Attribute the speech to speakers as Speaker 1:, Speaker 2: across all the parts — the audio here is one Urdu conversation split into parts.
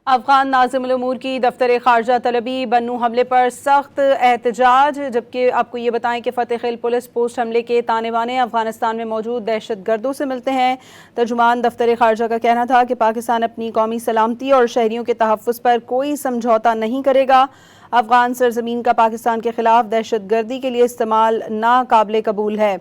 Speaker 1: افغان ناظم الامور کی دفتر خارجہ طلبی بنو حملے پر سخت احتجاج، جبکہ آپ کو یہ بتائیں کہ فتح خیل پولیس پوسٹ حملے کے تانے بانے افغانستان میں موجود دہشت گردوں سے ملتے ہیں۔ ترجمان دفتر خارجہ کا کہنا تھا کہ پاکستان اپنی قومی سلامتی اور شہریوں کے تحفظ پر کوئی سمجھوتہ نہیں کرے گا۔ افغان سرزمین کا پاکستان کے خلاف دہشت گردی کے لیے استعمال ناقابل قبول ہے۔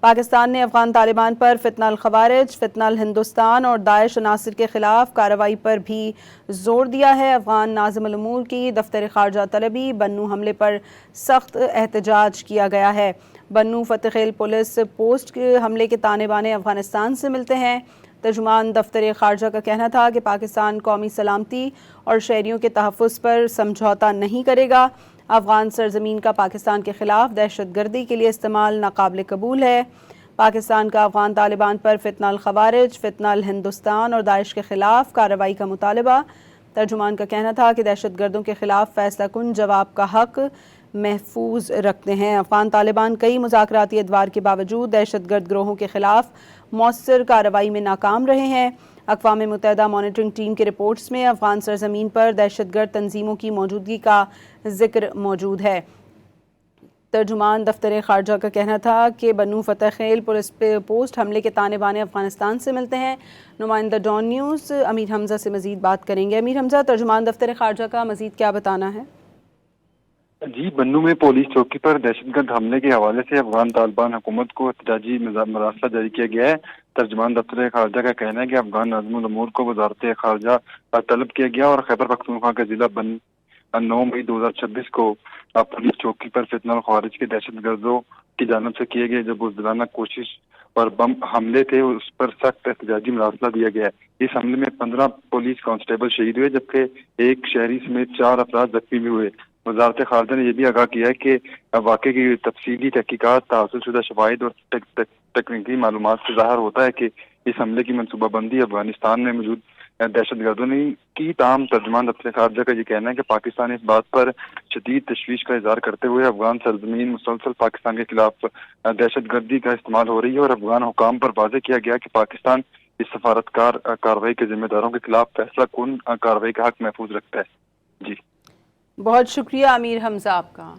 Speaker 1: پاکستان نے افغان طالبان پر فتنہ الخوارج، فتنہ الہندوستان اور داعش عناصر کے خلاف کارروائی پر بھی زور دیا ہے۔ افغان ناظم الامور کی دفتر خارجہ طلبی بنو حملے پر سخت احتجاج کیا گیا ہے۔ بنو فتح خیل پولیس پوسٹ حملے کے تانے بانے افغانستان سے ملتے ہیں۔ ترجمان دفتر خارجہ کا کہنا تھا کہ پاکستان قومی سلامتی اور شہریوں کے تحفظ پر سمجھوتہ نہیں کرے گا۔ افغان سرزمین کا پاکستان کے خلاف دہشت گردی کے لیے استعمال ناقابل قبول ہے۔ پاکستان کا افغان طالبان پر فتنہ الخوارج، فتنہ الہندوستان اور داعش کے خلاف کارروائی کا مطالبہ۔ ترجمان کا کہنا تھا کہ دہشت گردوں کے خلاف فیصلہ کن جواب کا حق محفوظ رکھتے ہیں۔ افغان طالبان کئی مذاکراتی ادوار کے باوجود دہشت گرد گروہوں کے خلاف مؤثر کارروائی میں ناکام رہے ہیں۔ اقوام متحدہ مانیٹرنگ ٹیم کی رپورٹس میں افغان سرزمین پر دہشت گرد تنظیموں کی موجودگی کا ذکر موجود ہے۔ ترجمان دفتر خارجہ کا کہنا تھا کہ بنو فتح خیل پولیس پوسٹ حملے کے تانے بانے افغانستان سے ملتے ہیں۔ نمائندہ ڈان نیوز امیر حمزہ سے مزید بات کریں گے۔ امیر حمزہ، ترجمان دفتر خارجہ کا مزید کیا بتانا ہے؟
Speaker 2: جی، بنو میں پولیس چوکی پر دہشت گرد حملے کے حوالے سے افغان طالبان حکومت کو احتجاجی مراسلہ جاری کیا گیا ہے۔ ترجمان دفتر خارجہ کا کہنا ہے کہ افغان ناظم الامور کو وزارت خارجہ طلب کیا گیا اور خیبر پختونخوا کے ضلع 9 مئی 2026 کو پولیس چوکی پر فتنہ الخوارج کے دہشت گردوں کی جانب سے کیے گئے جو بزدلانہ کوشش پر بم حملے تھے، اس پر سخت احتجاجی مراسلہ دیا گیا ہے۔ اس حملے میں 15 پولیس کانسٹیبل شہید ہوئے جبکہ ایک شہری سمیت 4 افراد زخمی بھی ہوئے۔ وزارت خارجہ نے یہ بھی آگاہ کیا ہے کہ واقعے کی تفصیلی تحقیقات، حاصل شدہ شواہد اور تکنیکی معلومات سے ظاہر ہوتا ہے کہ اس حملے کی منصوبہ بندی افغانستان میں موجود دہشت گردوں نے کی۔ تاہم ترجمان دفتر خارجہ کا یہ کہنا ہے کہ پاکستان اس بات پر شدید تشویش کا اظہار کرتے ہوئے افغان سرزمین مسلسل پاکستان کے خلاف دہشت گردی کا استعمال ہو رہی ہے اور افغان حکام پر واضح کیا گیا کہ پاکستان اس سفارتکار کارروائی کے ذمہ داروں کے خلاف فیصلہ کن کارروائی کا حق محفوظ رکھتا ہے۔ جی،
Speaker 1: بہت شکریہ امیر حمزہ آپ کا۔